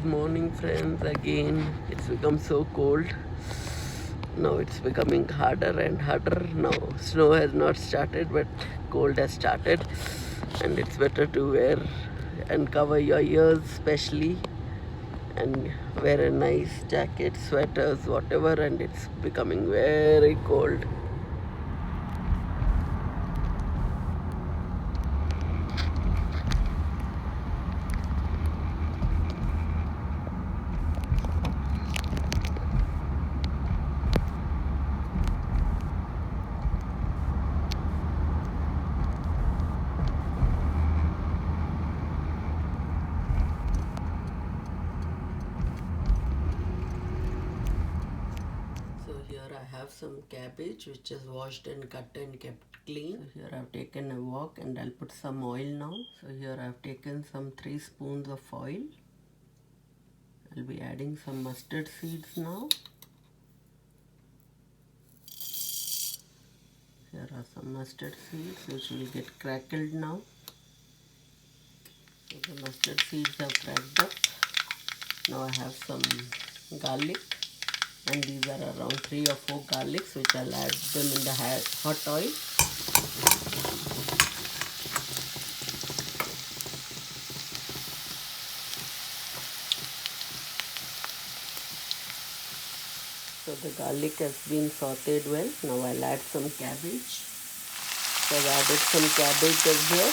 Good morning, friends. Again, it's become so cold. Now it's becoming harder and harder. Now snow has not started, but cold has started, and it's better to wear and cover your ears, especially, and wear a nice jacket, sweaters, whatever. And it's becoming very cold. So here I have some cabbage which is washed and cut and kept clean. So here I've taken a wok and I'll put some oil now. So here I've taken some 3 spoons of oil. I'll be adding some mustard seeds now. Here are some mustard seeds which will get crackled now. So the mustard seeds have cracked up. Now I have some garlic, and these are around 3 or 4 garlics which I'll add them in the hot oil. So the garlic has been sauteed well. Now I'll add some cabbage. So I've added some cabbage over here.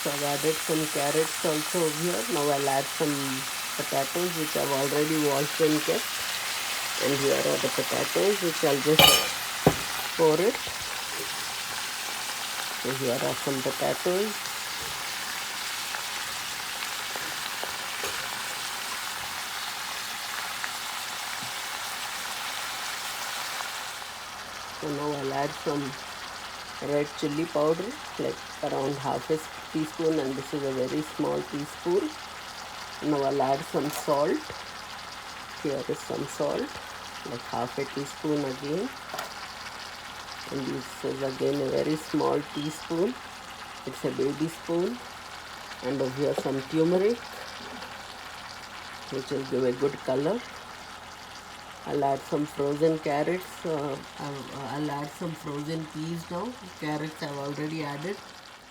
So I've added some carrots also over here. Now I'll add some potatoes which I've already washed and kept. And here are the potatoes which I'll just pour it. So here are some potatoes. So now I'll add some red chili powder, like around half a teaspoon, and this is a very small teaspoon. Now I'll add some salt. Here is some salt, like half a teaspoon again. And this is again a very small teaspoon. It's a baby spoon. And over here some turmeric, which will give a good color. I'll add some frozen carrots. I'll add some frozen peas now. Carrots I've already added.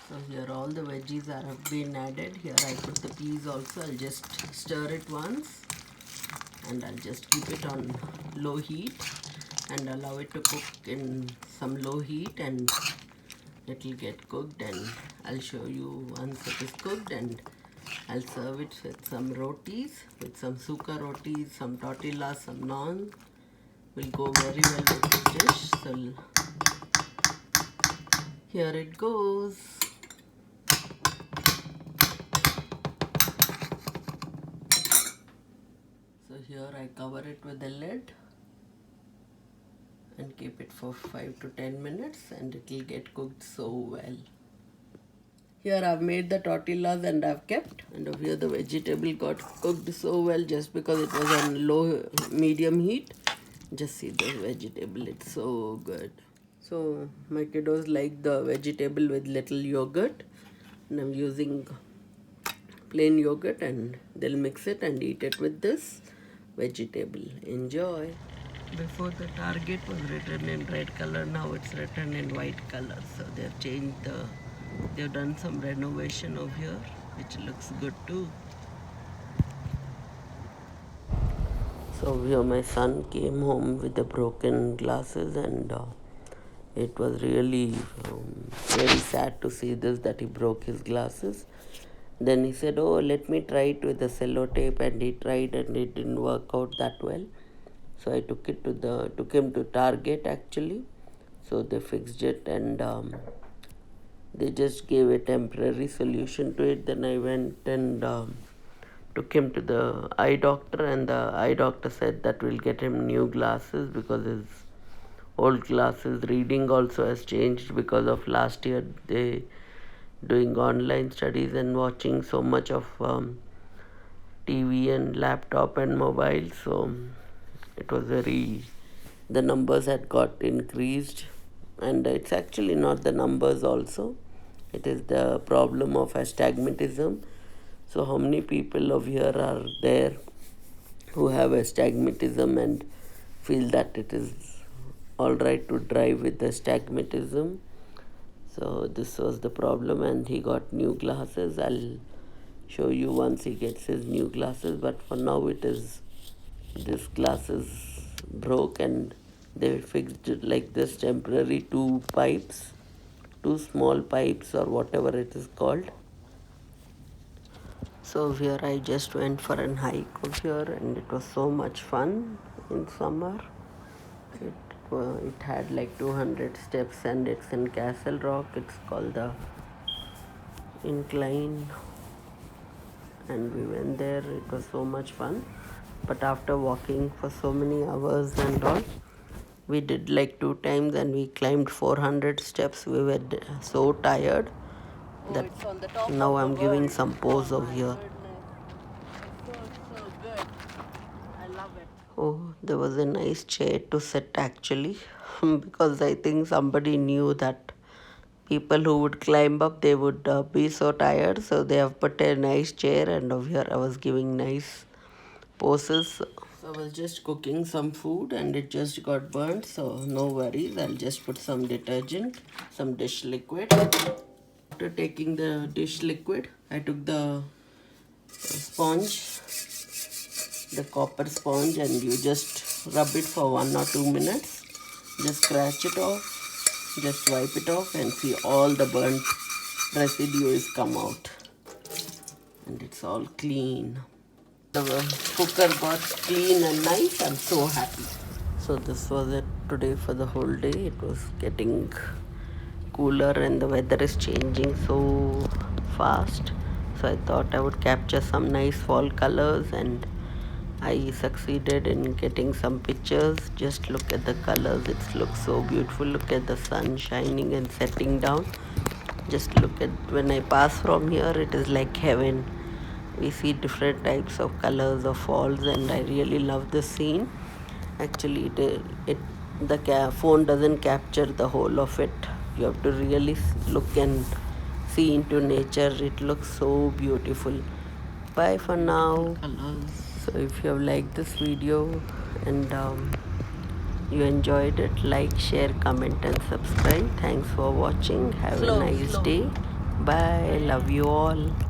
So here all the veggies have been added. Here I put the peas also. I'll just stir it once. And I'll just keep it on low heat. And allow it to cook in some low heat. And it will get cooked. And I'll show you once it is cooked. And I'll serve it with some rotis, with some suka rotis, some tortillas, some naan. Will go very well with this dish. So here it goes. So here I cover it with a lid and keep it for 5 to 10 minutes, and it will get cooked so well. Here I've made the tortillas and I've kept, and over here the vegetable got cooked so well just because it was on low medium heat. Just see the vegetable, it's so good. So my kiddos like the vegetable with little yogurt, and I'm using plain yogurt, and they'll mix it and eat it with this vegetable. Enjoy. Before the target was written in red color, now it's written in white color. So they've done some renovation over here, which looks good too. So here my son came home with the broken glasses, and it was really very sad to see this, that he broke his glasses. Then he said, oh, let me try it with the sellotape, and he tried and it didn't work out that well. So I took him to Target actually. So they fixed it, and they just gave a temporary solution to it. Then I went and took him to the eye doctor, and the eye doctor said that we'll get him new glasses because his old glasses reading also has changed because of last year they doing online studies and watching so much of TV and laptop and mobile. So it was the numbers had got increased, and it's actually not the numbers also. It is the problem of astigmatism. So how many people over here are there who have astigmatism and feel that it is alright to drive with astigmatism? So this was the problem, and he got new glasses. I'll show you once he gets his new glasses, but for now it is, this glasses broke and they fixed it like this temporary, two small pipes or whatever it is called. So here I just went for an hike over here, and it was so much fun in summer. It had like 200 steps, and it's in Castle Rock. It's called the Incline, and we went there. It was so much fun. But after walking for so many hours and all, we did like 2 times, and we climbed 400 steps. We were so tired that now I'm giving some pose over here. So good. I love it. Oh, there was a nice chair to sit actually, because I think somebody knew that people who would climb up, they would be so tired, so they have put a nice chair, and over here I was giving nice poses. So I was just cooking some food and it just got burnt, so no worries. I'll just put some detergent, some dish liquid. After taking the dish liquid, I took the sponge, the copper sponge, and you just rub it for 1 or 2 minutes. Just scratch it off, just wipe it off, and see all the burnt residue is come out, and it's all clean. The cooker got clean and nice. I'm so happy. So this was it today for the whole day. It was getting cooler and the weather is changing so fast, so I thought I would capture some nice fall colors, and I succeeded in getting some pictures. Just look at the colors, it looks so beautiful. Look at the sun shining and setting down. Just look at, when I pass from here, it is like heaven. We see different types of colors of falls, and I really love the scene. Actually the phone doesn't capture the whole of it. You have to really look and see into nature. It looks so beautiful. Bye for now. So if you have liked this video and you enjoyed it, like, share, comment and subscribe. Thanks for watching. Have a nice day. Bye. Love you all.